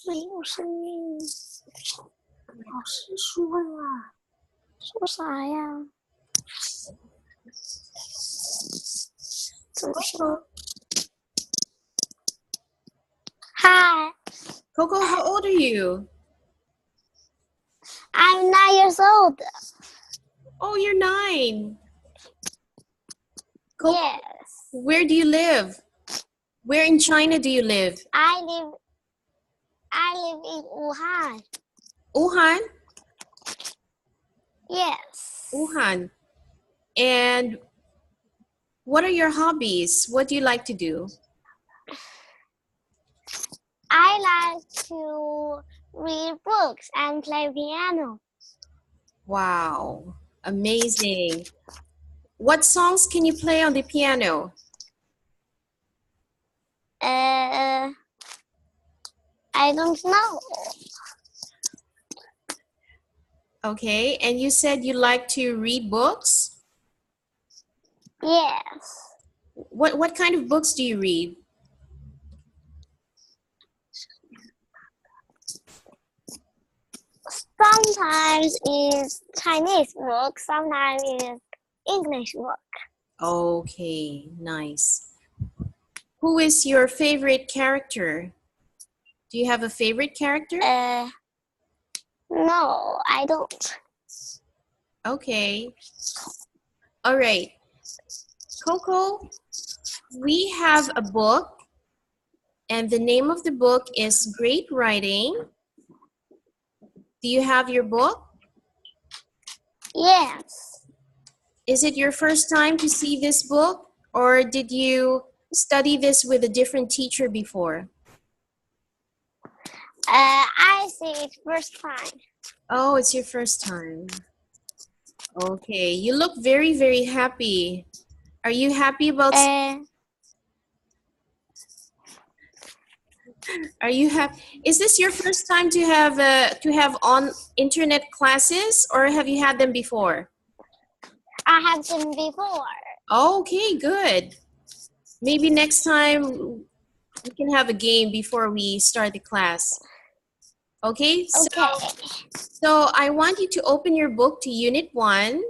没有声音。老师说了，说啥呀？怎么说 ？Hi, Coco, how old are you? I'm 9 years old. Oh, you're 9. Coco, Yes, where do you live? Where in China do you live? I live in Wuhan. Wuhan? Yes. Wuhan. And what are your hobbies? What do you like to do? I like to read books and play piano. Wow, amazing. What songs can you play on the piano? I don't know. Okay, and you said you like to read books? Yes. What kind of books do you read? Sometimes it's Chinese book, sometimes it's English book. Okay, nice. Who is your favorite character? Do you have a favorite character? No, I don't. Okay. All right. Coco, we have a book, and the name of the book is Great Writing. Do you have your book? Yes. Is it your first time to see this book, or did you study this with a different teacher before? I see it first time. Oh, it's your first time. Okay, you look very, very happy. Are you happy about? Are you happy? Is this your first time to have on internet classes, or have you had them before? I have them before. Okay, good. Maybe next time we can have a game before we start the class. Okay? Okay. So I want you to open your book to Unit 1.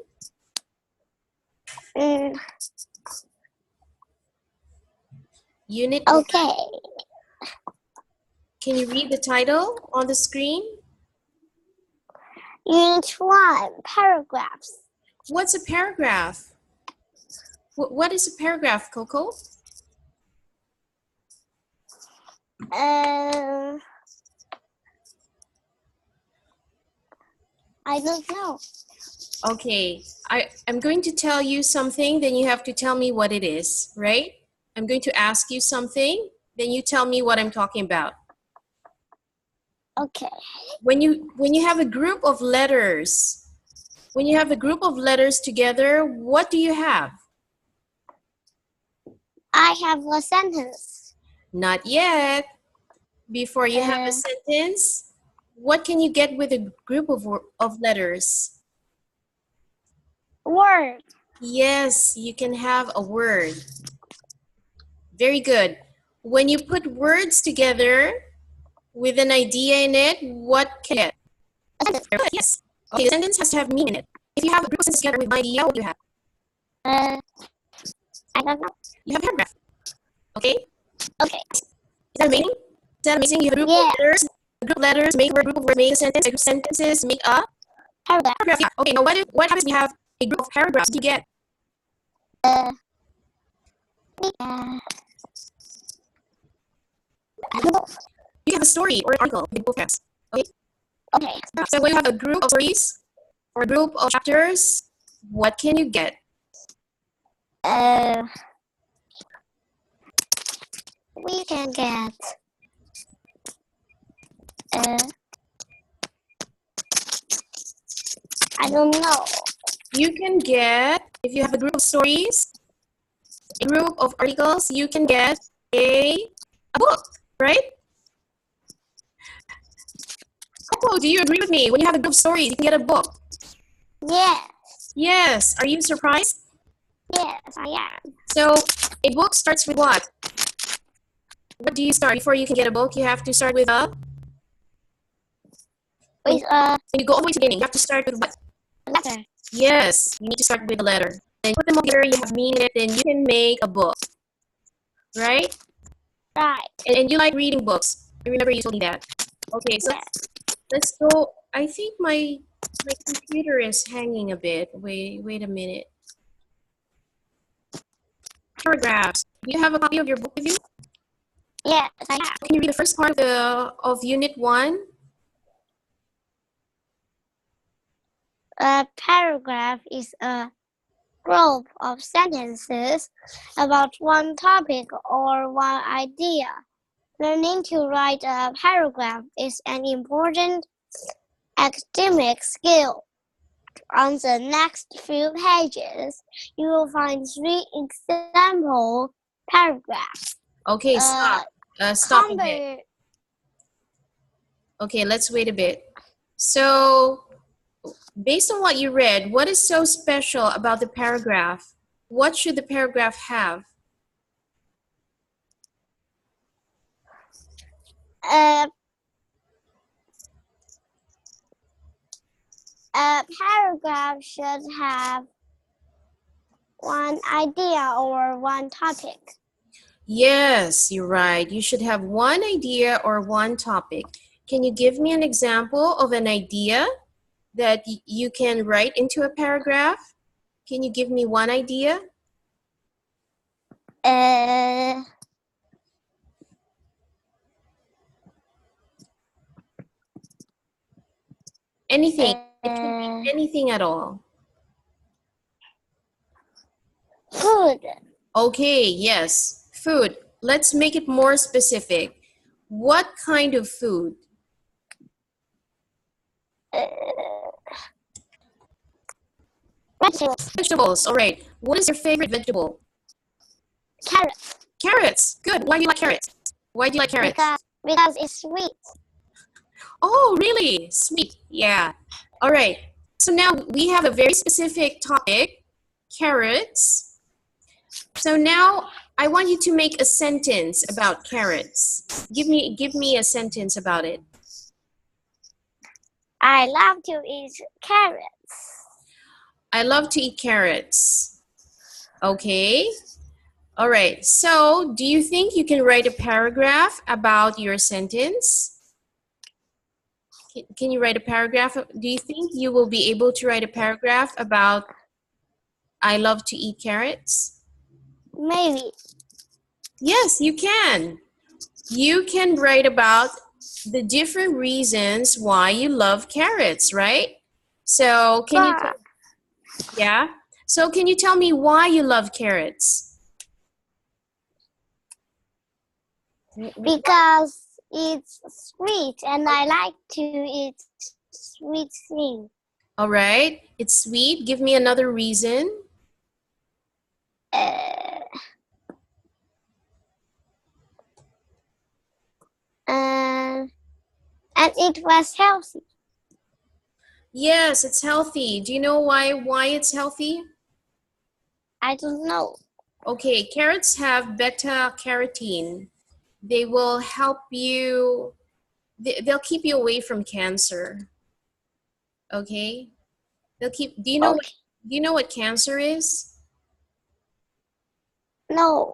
Unit 1. Okay. Can you read the title on the screen? Unit 1, paragraphs. What's a paragraph? What is a paragraph, Coco? I don't know. Okay, I'm going to tell you something, then you have to tell me what it is, right? I'm going to ask you something, then you tell me what I'm talking about. Okay. When you have a group of letters, together, what do you have? I have a sentence. Not yet. Before you have a sentence, what can you get with a group of letters? Word. Yes, you can have a word. Very good. When you put words together with an idea in it, what can you get? A sentence. Yes. Okay, the sentence has to have meaning in it. If you have a group of sentences together with an idea, what do you have? I don't know. You have a paragraph. Okay? Okay. Is that amazing? Is that amazing? You have a group of letters. A group of letters make a word, a group of words make a sentence. A group of sentences make a paragraph. Yeah. Okay, now what happens when you have a group of paragraphs? What do you get? You have a story or an article with both paragraphs. Okay? Okay. So when you have a group of stories or a group of chapters, what can you get? We can get I don't know. You can get, if you have a group of stories, a group of articles, you can get a book, right? Coco, do you agree with me? When you have a group of stories, you can get a book. Yes. Yes. Are you surprised? Yes, I am. So a book starts with what? What do you start? Before you can get a book, you have to start with a... With When you go all the way to the beginning, you have to start with what? letter. Yes, you need to start with a letter. Then put them all together, you have meaning in it, then you can make a book. Right? Right. And you like reading books. I remember you told me that. Okay, so Yeah. let's go. I think my computer is hanging a bit. Wait a minute. Paragraphs. Do you have a copy of your book with you? Yes, I have. Can you read the first part of Unit 1? A paragraph is a group of sentences about one topic or one idea. Learning to write a paragraph is an important academic skill. On the next few pages, you will find 3 example paragraphs. Okay, stop. Stop a bit. Okay, let's wait a bit. So, based on what you read, what is so special about the paragraph? What should the paragraph have? A paragraph should have one idea or one topic. Yes, you're right. You should have one idea or one topic. Can you give me an example of an idea that you can write into a paragraph? Can you give me one idea? Anything. It can be anything at all. Food. Okay, yes. Food. Let's make it more specific. What kind of food? Vegetables. Vegetables. All right. What is your favorite vegetable? Carrots. Carrots. Good. Why do you like carrots? Why do you like carrots? Because it's sweet. Oh, really? Sweet. Yeah. All right. So now we have a very specific topic, carrots. So now I want you to make a sentence about carrots. Give me a sentence about it. I love to eat carrots. I love to eat carrots. Okay. All right. So, do you think you can write a paragraph about your sentence? Can you write a paragraph? Do you think you will be able to write a paragraph about I love to eat carrots? Maybe. Yes, you can. You can write about the different reasons why you love carrots, right? So, yeah. So, can you tell me why you love carrots? Because it's sweet and I like to eat sweet things. All right. It's sweet. Give me another reason. And it was healthy. Yes, it's healthy. Do you know why it's healthy? I don't know. Okay, carrots have beta carotene. They will help you, they'll keep you away from cancer. Okay? Do you know Okay. do you know what cancer is? No.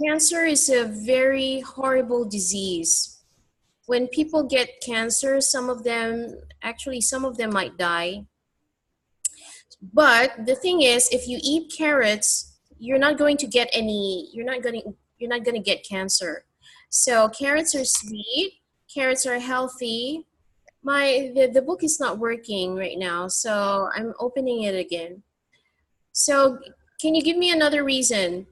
Cancer is a very horrible disease. When people get cancer, some of them might die. But the thing is, if you eat carrots, you're not going to get cancer. So carrots are sweet, carrots are healthy. The book is not working right now, so I'm opening it again. So can you give me another reason?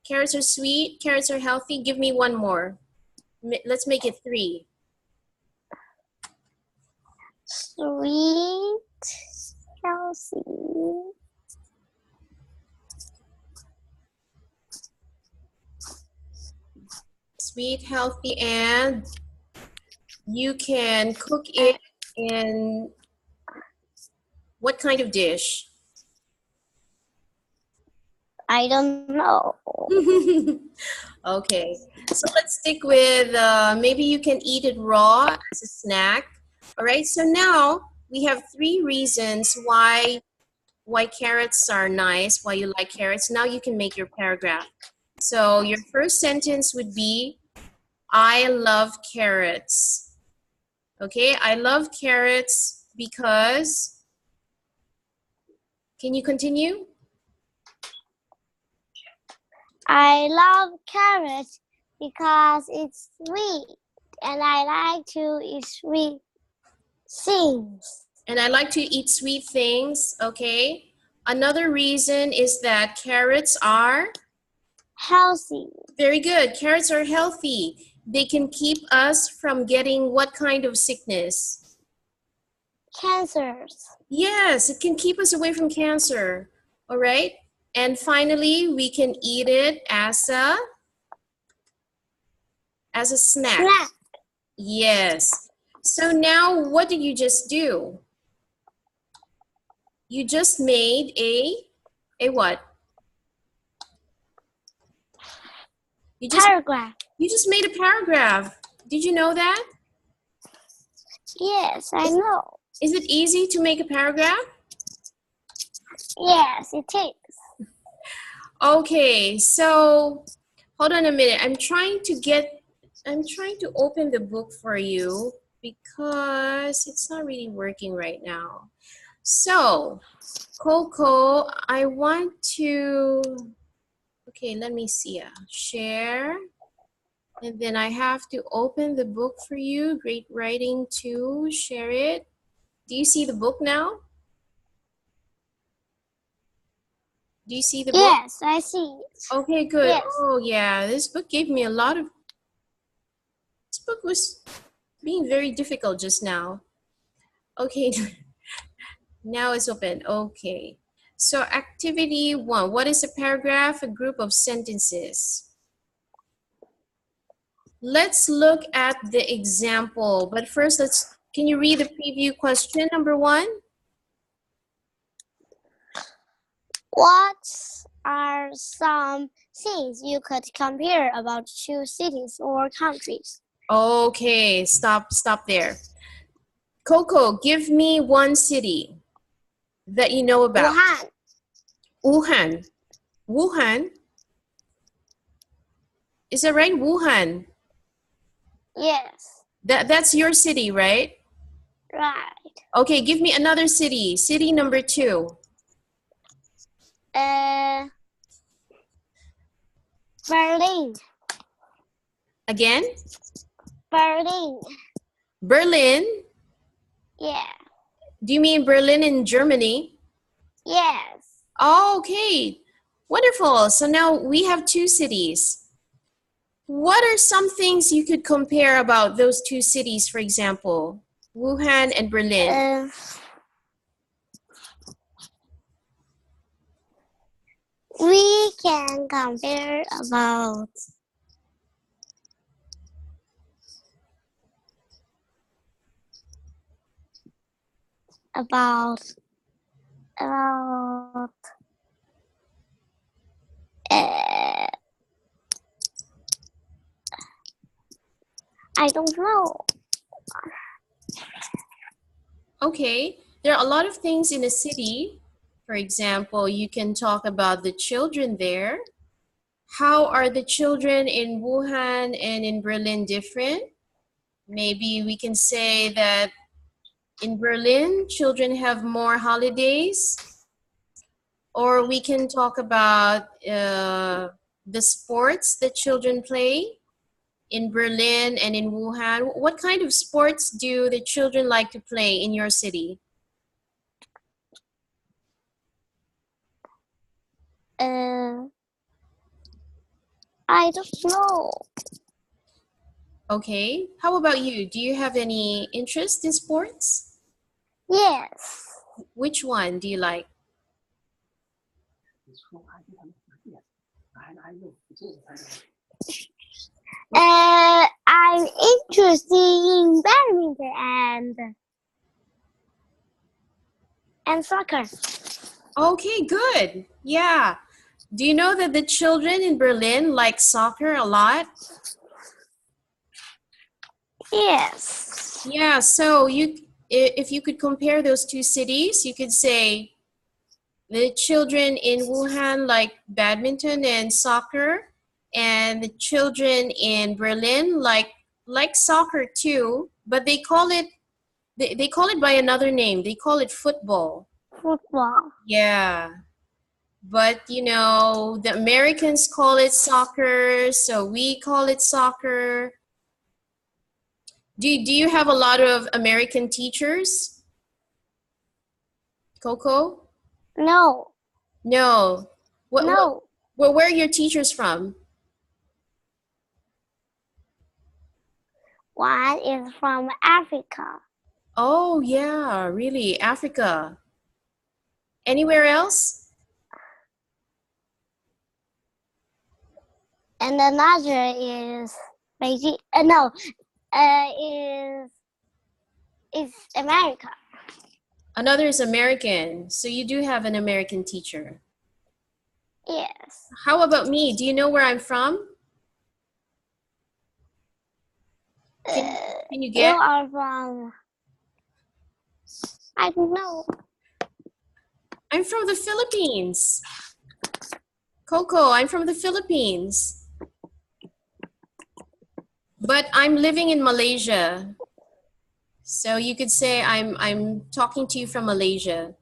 Carrots are sweet, carrots are healthy. Give me one more. Let's make it 3. Sweet, healthy. Sweet, healthy, and you can cook it in what kind of dish? I don't know. Okay, so let's stick with maybe you can eat it raw as a snack. All right, so now we have 3 reasons why carrots are nice, why you like carrots. Now you can make your paragraph. So your first sentence would be, I love carrots. Okay, I love carrots because, can you continue? I love carrots because it's sweet and I like to eat sweet things. And I like to eat sweet things, okay? Another reason is that carrots are Healthy. very good. Carrots are healthy. They can keep us from getting what kind of sickness? Cancers. Yes, it can keep us away from cancer. All right? And finally, we can eat it as a snack. Snack. Yes. So now what did you just do? You just made a what? Paragraph. You just made a paragraph. Did you know that? Yes, I know. Is it easy to make a paragraph? Yes, it is. Okay, so hold on a minute. I'm trying to open the book for you because it's not really working right now. So, Coco, I want to, okay, let me see. Share. And then I have to open the book for you. Great writing to share it. Do you see the book now? Do you see the book? Yes, I see it. Okay, good. Yes. Oh, yeah. This book gave me a lot of... This book was being very difficult just now. Okay, now it's open. Okay. So activity 1. What is a paragraph? A group of sentences. Let's look at the example. But first, can you read the preview question number 1? What are some things you could compare about 2 cities or countries? Okay, stop there. Coco, give me 1 city that you know about. Wuhan. Wuhan. Wuhan? Is that right? Wuhan. Yes. That's your city, right? Right. Okay, give me another city. City number 2. Berlin. Again? Berlin. Berlin? Yeah. Do you mean Berlin in Germany? Yes. Oh, okay. Wonderful. So now we have 2 cities. What are some things you could compare about those 2 cities, for example? Wuhan and Berlin. We can compare about I don't know. Okay, there are a lot of things in a city. For example, you can talk about the children there. How are the children in Wuhan and in Berlin different? Maybe we can say that in Berlin, children have more holidays. Or we can talk about the sports that children play in Berlin and in Wuhan. What kind of sports do the children like to play in your city? I don't know. Okay. How about you? Do you have any interest in sports? Yes. Which one do you like? I'm interested in badminton and soccer. Okay, good. Yeah. Do you know that the children in Berlin like soccer a lot? Yes. Yeah, so if you could compare those two cities, you could say the children in Wuhan like badminton and soccer, and the children in Berlin like soccer too, but they call it by another name. They call it football. Football. Yeah. But the Americans call it soccer, so we call it soccer. Do you have a lot of American teachers, Coco? No. No. What No. where are your teachers from? One is from Africa. Oh, yeah, really? Africa. Anywhere else? And another is Beijing. No. Is America. Another is American. So you do have an American teacher. Yes. How about me? Do you know where I'm from? Can, can you You guess? are from. I don't know. I'm from the Philippines. Coco, I'm from the Philippines. But I'm living in Malaysia. So you could say I'm talking to you from Malaysia.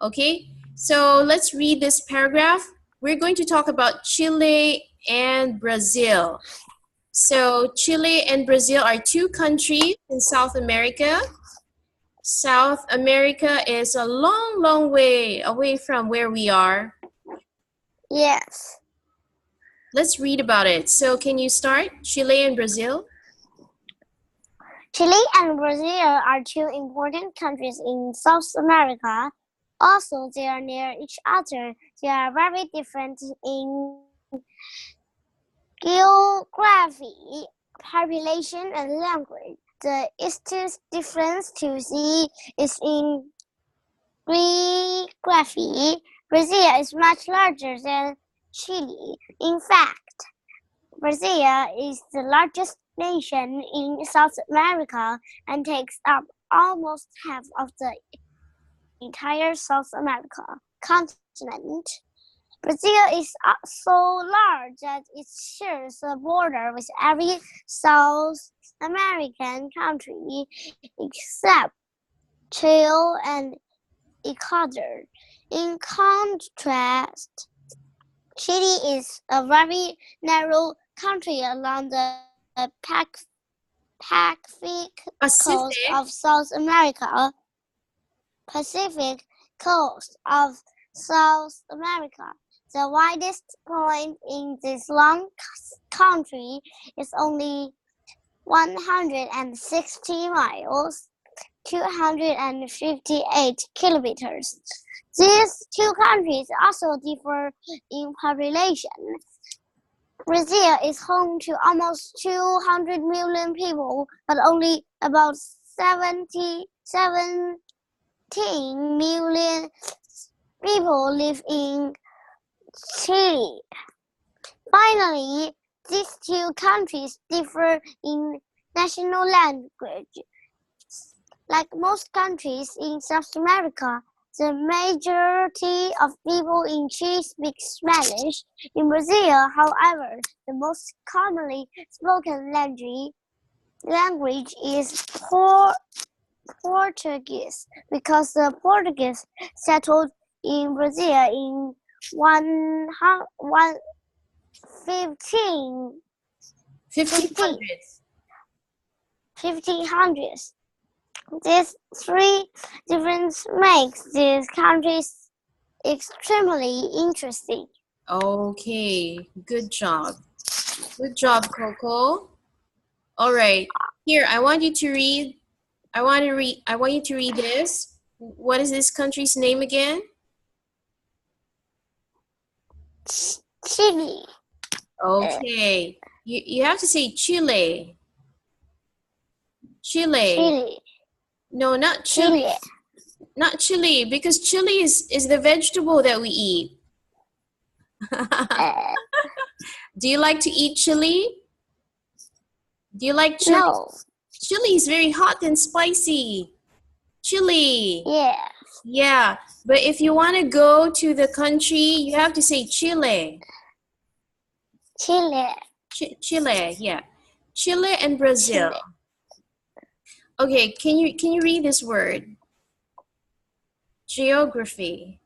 Okay? So let's read this paragraph. We're going to talk about Chile and Brazil. So Chile and Brazil are two countries in South America. South America is a long, long way away from where we are. Yes. Let's read about it. So can you start? Chile and Brazil? Chile and Brazil are two important countries in South America. Also, they are near each other. They are very different in geography, population, and language. The easiest difference to see is in geography. Brazil is much larger than Chile. In fact, Brazil is the largest nation in South America and takes up almost half of the entire South America continent. Brazil is so large that it shares a border with every South American country except Chile and Ecuador. In contrast, Chile is a very narrow country along the Pacific coast Pacific? of South America. Pacific coast of South America. The widest point in this long country is only 160 miles, 258 kilometers. These two countries also differ in population. Brazil is home to almost 200 million people, but only about 17 million people live in Chile. Finally, these two countries differ in national language. Like most countries in South America, the majority of people in Chile speak Spanish. In Brazil, however, the most commonly spoken language is Portuguese, because the Portuguese settled in Brazil in 1500s. These three differences makes these countries extremely interesting. Okay, good job. Good job, Coco. All right. Here, I want you to read. I want you to read this. What is this country's name again? Chile. Okay. You have to say Chile. Chile. Chile. No, not Chile. Chile. Not chili, because chili is the vegetable that we eat. Uh, Do you like to eat chili? Do you like chili? no. Chili is very hot and spicy. Chili. Yeah. Yeah, but if you want to go to the country, you have to say Chile. Chile. Chile, yeah. Chile and Brazil. Chile. Okay, can you read this word? Geography.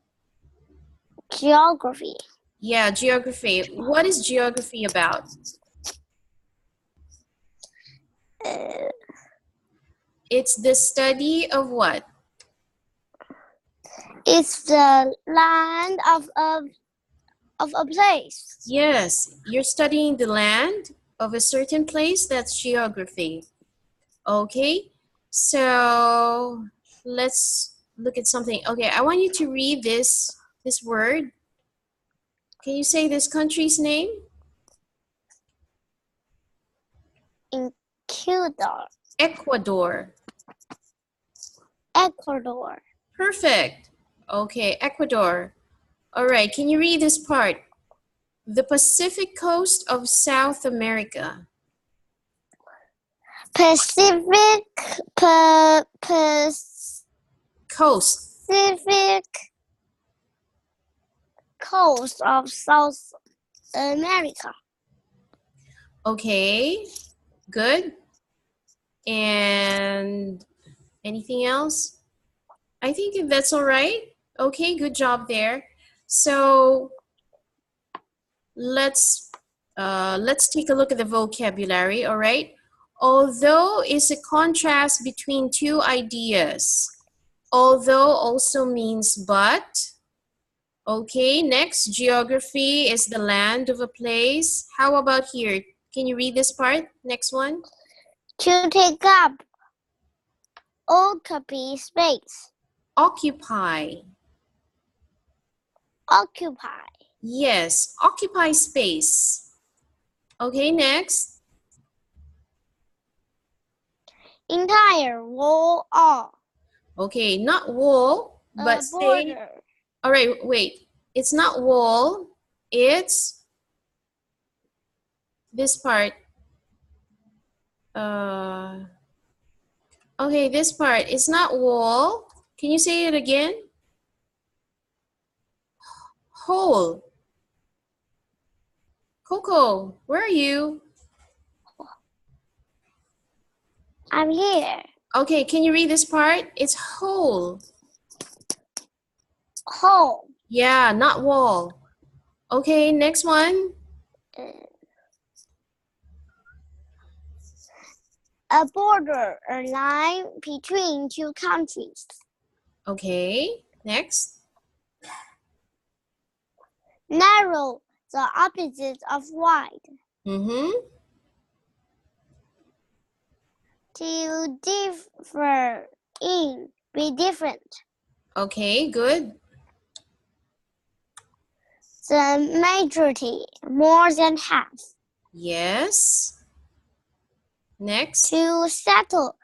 Geography. Yeah, geography. What is geography about? Uh, It's the study of what? it's the land of a place. Yes, you're studying the land of a certain place. That's geography. Okay, so let's look at something. Okay, I want you to read this word. Can you say this country's name? Ecuador. Ecuador. Ecuador. Perfect. Okay, Ecuador. All right, can you read this part? The Pacific coast of South America. Pacific. Coast. Pacific coast of South America. Okay, good. And anything else? I think that's all right. Okay, good job there. So let's take a look at the vocabulary, all right? Although is a contrast between two ideas. Although also means but. Okay, next, geography is the land of a place. How about here? Can you read this part? Next one. To take up, occupy space. Occupy. Occupy. Yes, occupy space. Okay, next. Entire wall of. Okay, not wall, but say, Border. all right, wait. It's not wall, it's this part. Okay, this part. It's not wall. Can you say it again? Hole. Coco, where are you? I'm here. Okay, can you read this part? It's hole. Hole. Yeah, not wall. Okay, next one. A border, a line between two countries. Okay, next. Narrow, the opposite of wide. Mm-hmm. To differ in, be different. Okay, good. The majority, more than half. Yes. Next. To settle,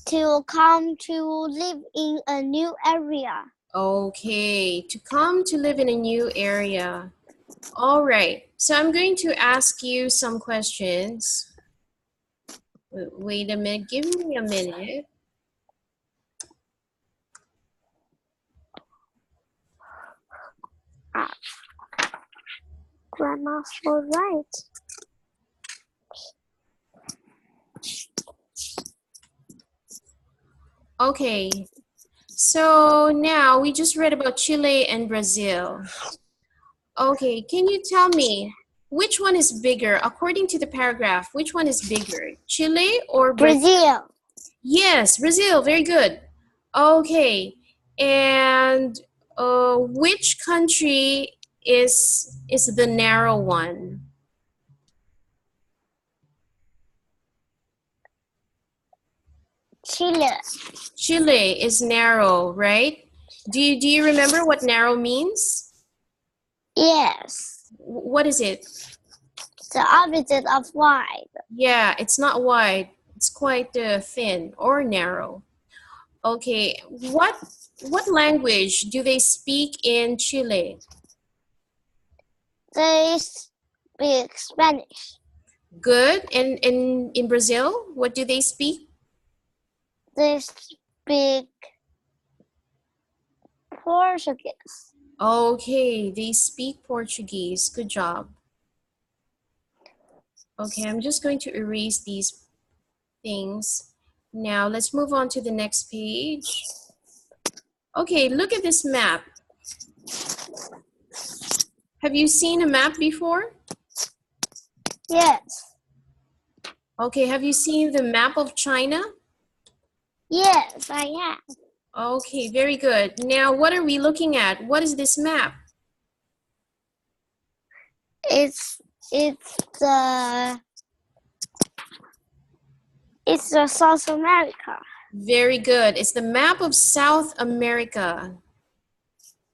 to come to live in a new area. Okay, to come to live in a new area. All right, so I'm going to ask you some questions. Wait a minute, give me a minute. Grandma's all right. Okay, so now we just read about Chile and Brazil. Okay, can you tell me which one is bigger according to the paragraph? Which one is bigger, Chile or Brazil? Brazil. Yes, Brazil, very good. Okay, and which country is the narrow one? Chile. Chile is narrow, right? Do you remember what narrow means? Yes. What is it? The opposite of wide. Yeah, it's not wide. It's quite thin or narrow. Okay, what language do they speak in Chile? They speak Spanish. Good. And in Brazil, what do they speak? They speak Portuguese. Okay, they speak Portuguese. Good job. Okay, I'm just going to erase these things. Now, let's move on to the next page. Okay, look at this map. Have you seen a map before? Yes. Okay, have you seen the map of China? Yes, I have. Okay, very good. Now, what are we looking at? What is this map? It's the South America. Very good. It's the map of South America.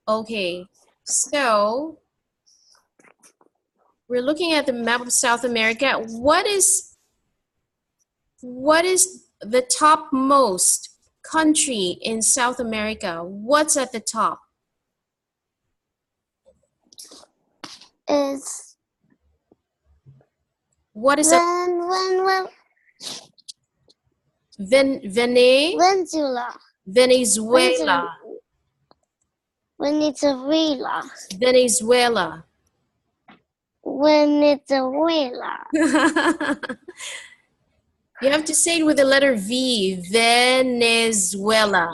Okay, so we're looking at the map of South America. What is the topmost country in South America? What's at the top? It's What is Venezuela. Venezuela. Venezuela. Venezuela. Venezuela. You have to say it with the letter V. Venezuela.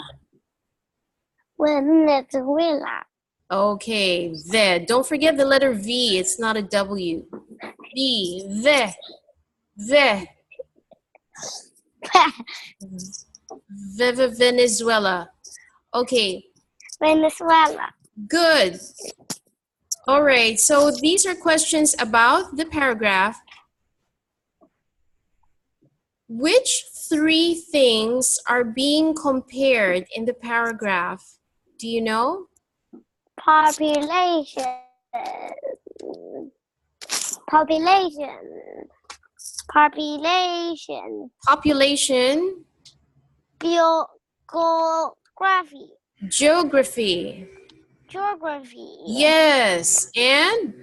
Venezuela. Okay, ve. Don't forget the letter V. It's not a W. V. Ve. Venezuela. Okay, Venezuela. good. All right, so these are questions about the paragraph. Which three things are being compared in the paragraph? Do you know? Population. Population. Population. Population, Geography. geography. Geography. Yes, and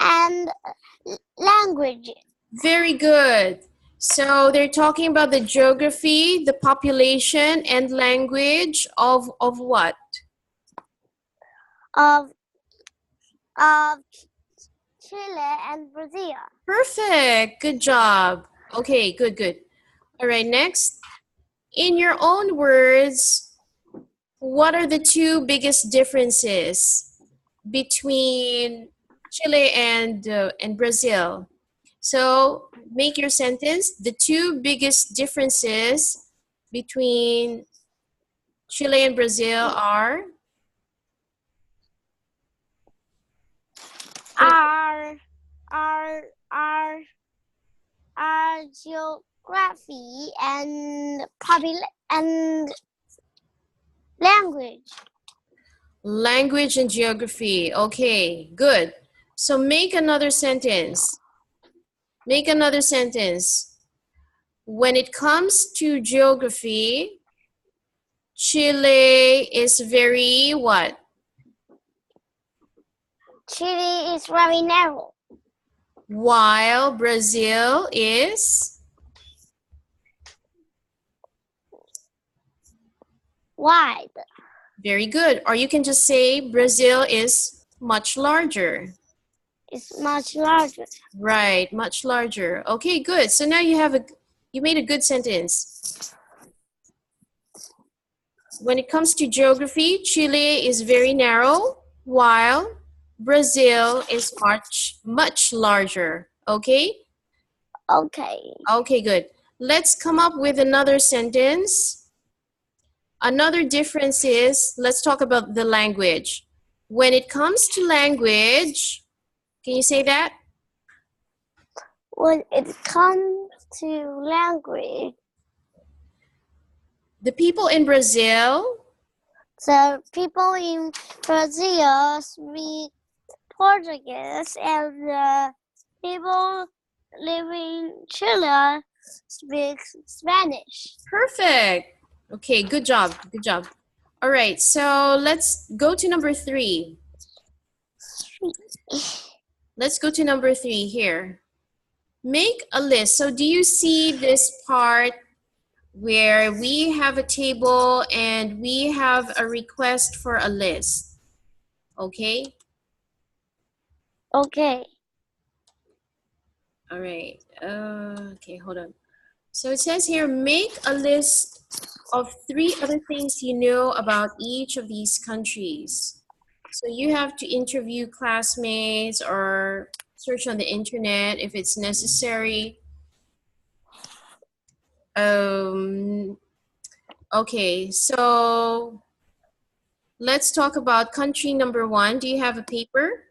And language. very good. So they're talking about the geography, the population, and language of what? Of Chile and Brazil. Perfect. Good job. Okay, good. All right, next. In your own words, what are the two biggest differences between Chile and Brazil? So make your sentence. The two biggest differences between Chile and Brazil are Our geography and language. language and geography. Okay, good. So make another sentence. Make another sentence. When it comes to geography, Chile is very what? Chile is very narrow. While Brazil is Wide. very good. Or you can just say Brazil is much larger. It's much larger. Right, much larger. Okay, good. So now you made a good sentence. When it comes to geography, Chile is very narrow, while Brazil is much larger. Okay? Okay. Okay, good. Let's come up with another sentence. Another difference is, let's talk about the language. When it comes to language, can you say that? When it comes to language, The people in Brazil the people in Brazil speak Portuguese and the people living in Chile speak Spanish. Perfect. Okay, good job. Good job. All right, so let's go to number 3. Let's go to number 3 here. Make a list. So do you see this part where we have a table and we have a request for a list? Okay? Okay. All right. Okay, hold on. So it says here, make a list of 3 other things you know about each of these countries. So you have to interview classmates or search on the internet if it's necessary. Okay, so let's talk about country number 1. Do you have a paper?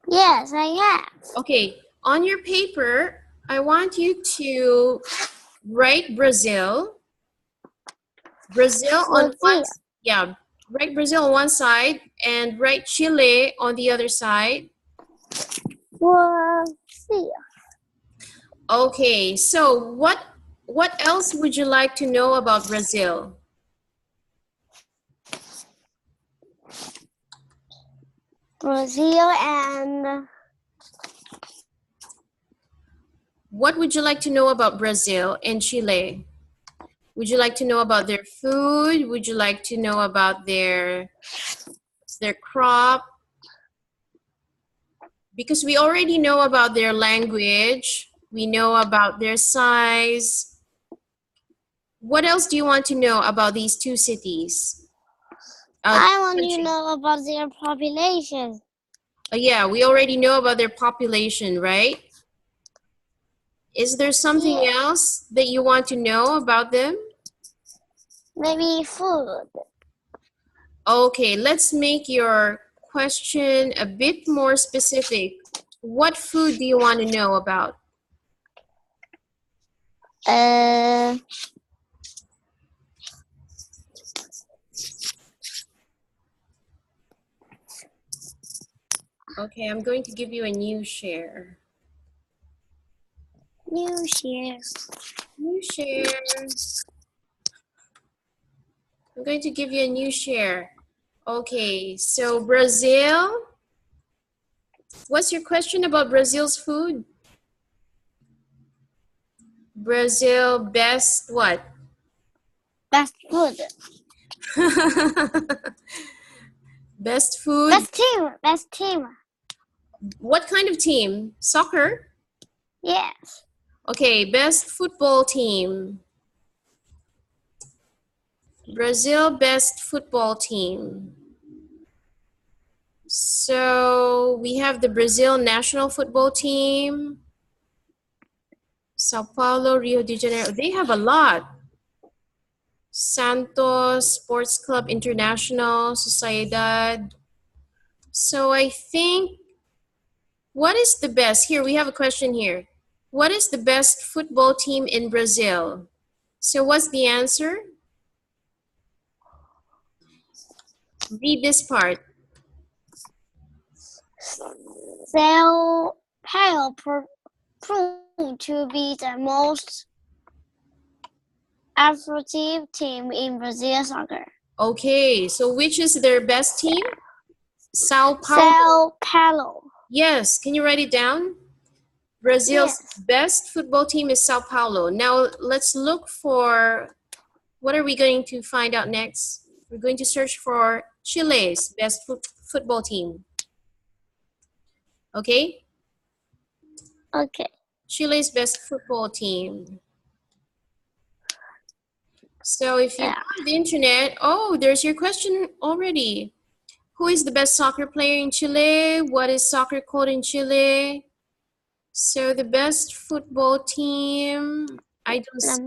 Yes, I have. Okay, on your paper, I want you to write Brazil. Brazil on one, yeah, write Brazil on one side and write Chile on the other side. Brazil. Okay, so what else would you like to know about Brazil? Brazil and What would you like to know about Brazil and Chile? Would you like to know about their food? Would you like to know about their crop? Because we already know about their language. We know about their size. What else do you want to know about these 2 cities? I want to Countries. know about their population. Yeah, we already know about their population, right? Is there something else that you want to know about them? Maybe food. Okay, let's make your question a bit more specific. What food do you want to know about? Okay, I'm going to give you a new share. New share. New share. I'm going to give you a new share. Okay, so Brazil. What's your question about Brazil's food? Brazil best what? Best food. Best food. Best team. Best team. What kind of team? Soccer? Yes. Okay, best football team. Brazil best football team. So we have the Brazil national football team. Sao Paulo, Rio de Janeiro. They have a lot. Santos Sports Club International, Sociedad. So I think, what is the best? Here, we have a question here. What is the best football team in Brazil? So what's the answer? Read this part. Sao Paulo proved to be the most attractive team in Brazil soccer. Okay, so which is their best team? Sao Paulo. Sao Paulo. Yes, can you write it down? Brazil's best football team is Sao Paulo. Now let's look for, what are we going to find out next? We're going to search for Chile's best football team. Okay? Okay. Chile's best football team. So if you go on the internet, oh, there's your question already. Who is the best soccer player in Chile? What is soccer called in Chile? So the best football team, I don't see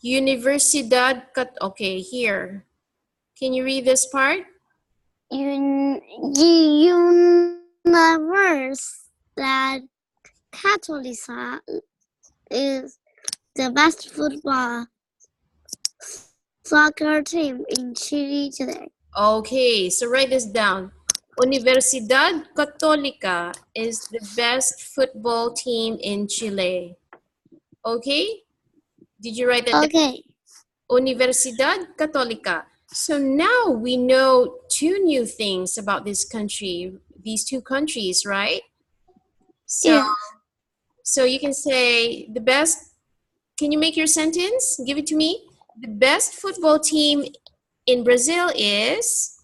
it. Universidad okay, here. Can you read this part? That Católica is the best football soccer team in Chile today. Okay, so write this down. Universidad Católica is the best football team in Chile. Okay? Did you write that down? Okay. Universidad Católica. So now we know two new things about this country, these two countries, right? So, Yeah. so you can say the best, can you make your sentence? Give it to me. The best football team in Brazil is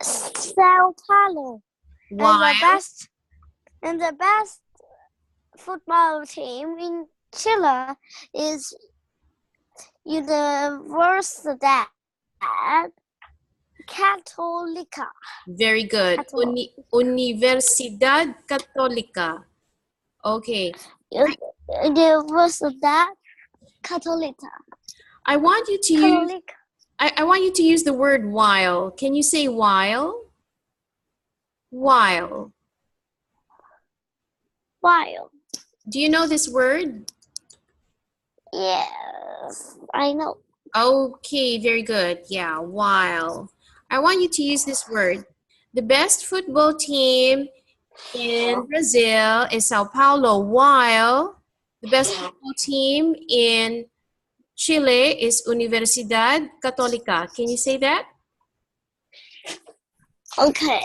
Sao Paulo. And the while best football team in Chile is Universidad Católica. very good. Universidad Católica. Okay. Universidad Católica. I want you to use I want you to use the word while. Can you say while? While. While. Do you know this word? Yes, I know. Okay, very good. Yeah, while. I want you to use this word. The best football team in Brazil is Sao Paulo, while the best football team in Chile is Universidad Católica. Can you say that? Okay.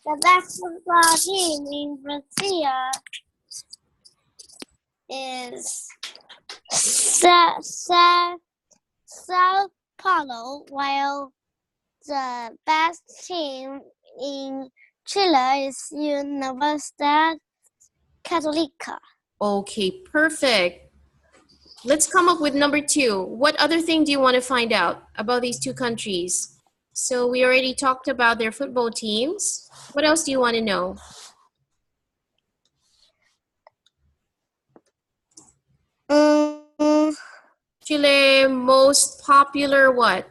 The best football team in Brazil is Sao Paulo, while the best team in Chile is Universidad Católica. Okay, perfect. Let's come up with number 2. What other thing do you want to find out about these two countries? So we already talked about their football teams. What else do you want to know? Chile most popular what?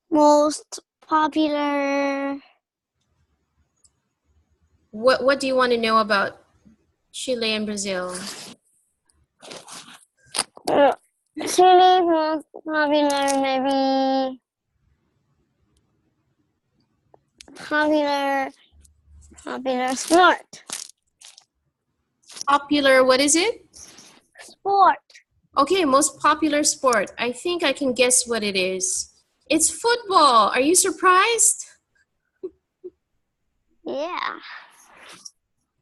Most popular. What do you want to know about Chile and Brazil? Chile most popular, maybe popular sport. Popular, what is it? Sport. Okay, most popular sport. I think I can guess what it is. It's football. Are you surprised? Yeah.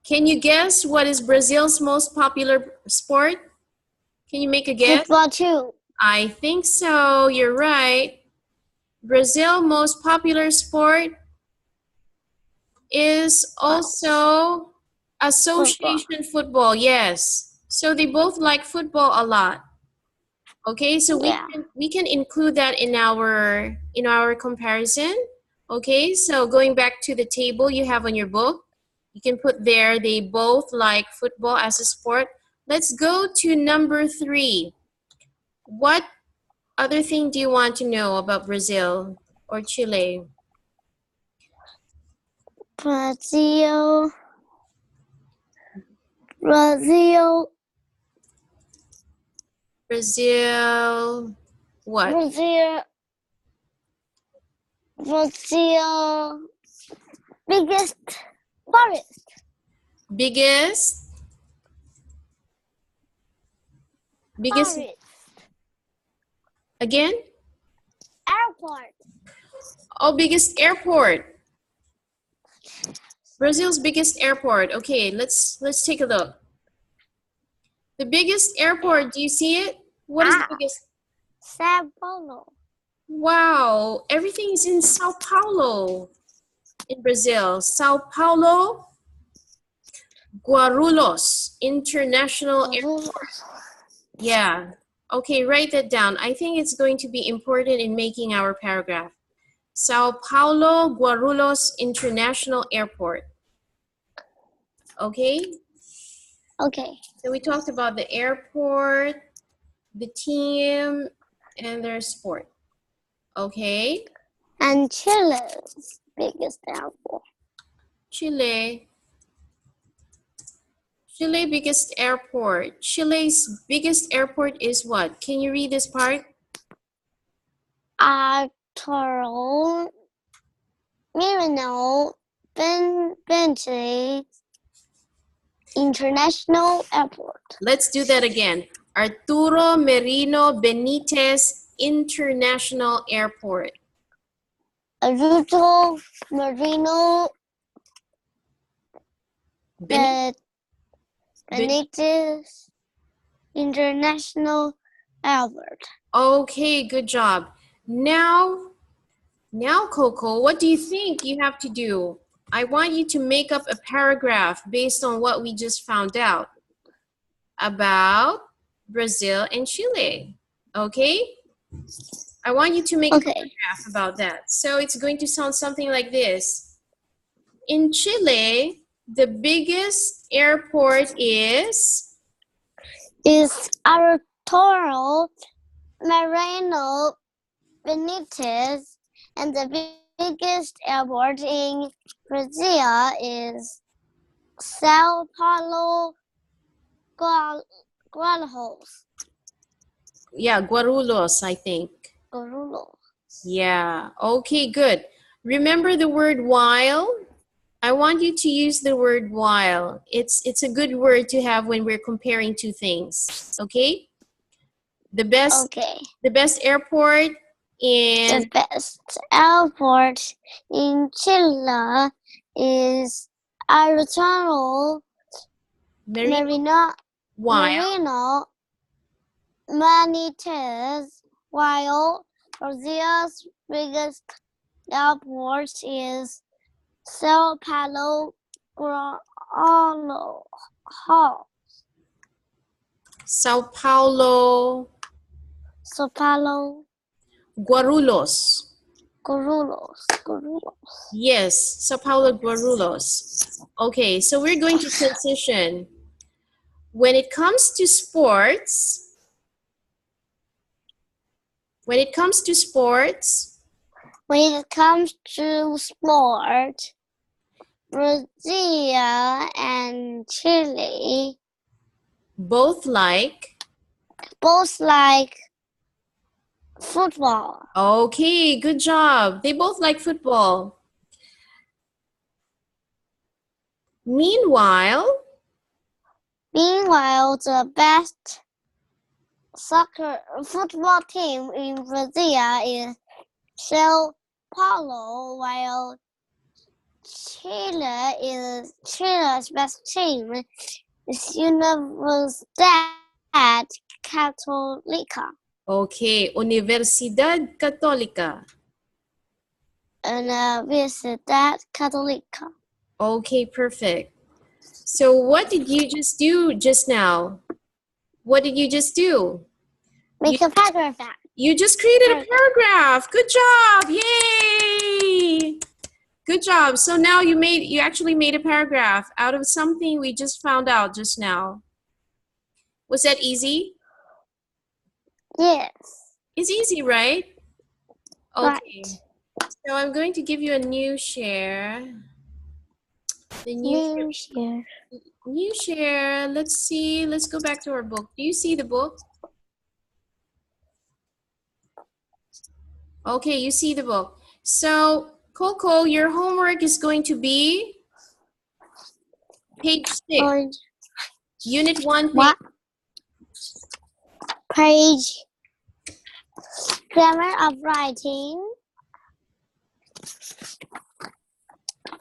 Can you guess what is Brazil's most popular sport? Can you make a guess? Football too. I think so. You're right. Brazil's most popular sport is also association football. Yes. So they both like football a lot. Okay, so Yeah. we can include that in our comparison. Okay, so going back to the table you have on your book, you can put there they both like football as a sport. Let's go to number 3. What other thing do you want to know about Brazil or Chile? Brazil. Brazil. Brazil, what? Brazil. Brazil. Biggest forest. Biggest Forest. again? Airport. Oh, biggest airport. Brazil's biggest airport. Okay, let's take a look. The biggest airport, do you see it? What is the biggest? Sao Paulo. Wow, everything is in Sao Paulo in Brazil. Sao Paulo Guarulhos International Airport. Yeah. Okay, write that down. I think it's going to be important in making our paragraph. Sao Paulo Guarulhos International Airport. Okay? Okay. So we talked about the airport, the team, and their sport. Okay? And Chile's biggest airport. Chile. Chile biggest airport. Chile's biggest airport is what? Can you read this part? Arturo Mirano Benji International Airport. Let's do that again. Arturo Merino Benitez International Airport. Arturo Merino Benitez International Airport. Okay, good job. Now, Coco, what do you think you have to do? I want you to make up a paragraph based on what we just found out about Brazil and Chile. Okay? I want you to make a paragraph about that. So it's going to sound something like this. In Chile, the biggest airport is Arturo Merino Benitez, and the biggest airport in Brazil is Sao Paulo Guarulhos. Yeah, Guarulhos, I think. Guarulhos. Yeah, okay, good. Remember the word while? I want you to use the word while. It's a good word to have when we're comparing two things, okay? The best airport in Chile is Arturo Merino Benitez, while Brazil's biggest airport is Sao Paulo Guarulhos. Sao Paulo Guarulhos. Yes, Sao Paulo Guarulhos. Okay, so we're going to transition. When it comes to sports, Brazil and Chile both like football. Okay, good job. They both like football. Meanwhile, the best football team in Brazil is Sao Paulo, while Chile's best team is Universidad Católica. Okay, Universidad Católica. Universidad Católica. Okay, perfect. So what did you just do just now? What did you just do? Make a paragraph. You just created a paragraph. Good job. Yay! Good job. So now you actually made a paragraph out of something we just found out just now. Was that easy? Yes. It's easy, right? Okay. Right. So I'm going to give you a new share. The new share. Let's see. Let's go back to our book. Do you see the book? Okay, you see the book. So, Coco, your homework is going to be page 6. Unit 1, page Grammar of Writing.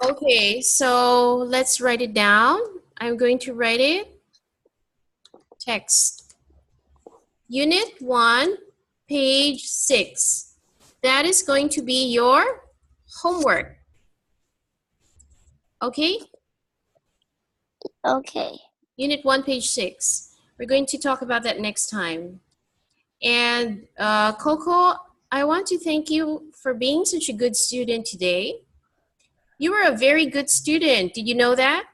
Okay, so let's write it down. I'm going to write it. Text. Unit 1, page 6. That is going to be your homework. Okay? Okay. Unit 1, page 6. We're going to talk about that next time. And Coco, I want to thank you for being such a good student today. You were a very good student. Did you know that?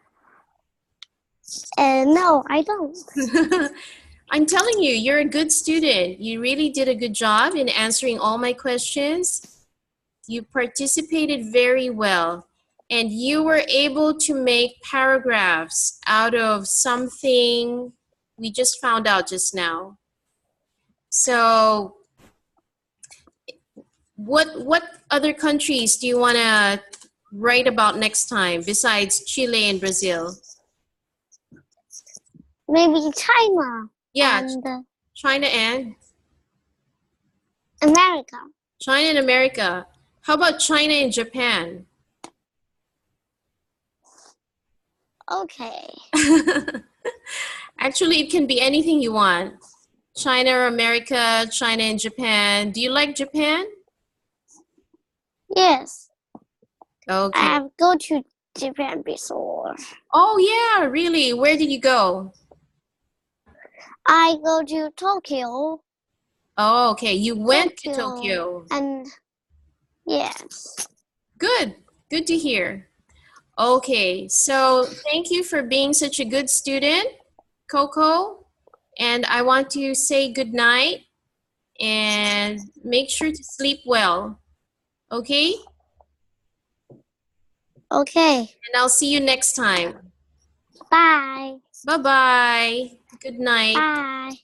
No, I don't. I'm telling you, you're a good student. You really did a good job in answering all my questions. You participated very well. And you were able to make paragraphs out of something we just found out just now. So what other countries do you want to write about next time besides Chile and Brazil? Maybe China Yeah, and China and America. China and America. How about China and Japan? Okay. Actually, it can be anything you want. China or America, China and Japan. Do you like Japan? Yes, I Okay. have go to Japan before. Oh, yeah, really? Where did you go? I go to Tokyo. Oh, okay. You went to Tokyo. And yes. Good. Good to hear. Okay, so thank you for being such a good student, Coco. And I want to say good night and make sure to sleep well. Okay? Okay. And I'll see you next time. Bye. Bye-bye. Good night. Bye.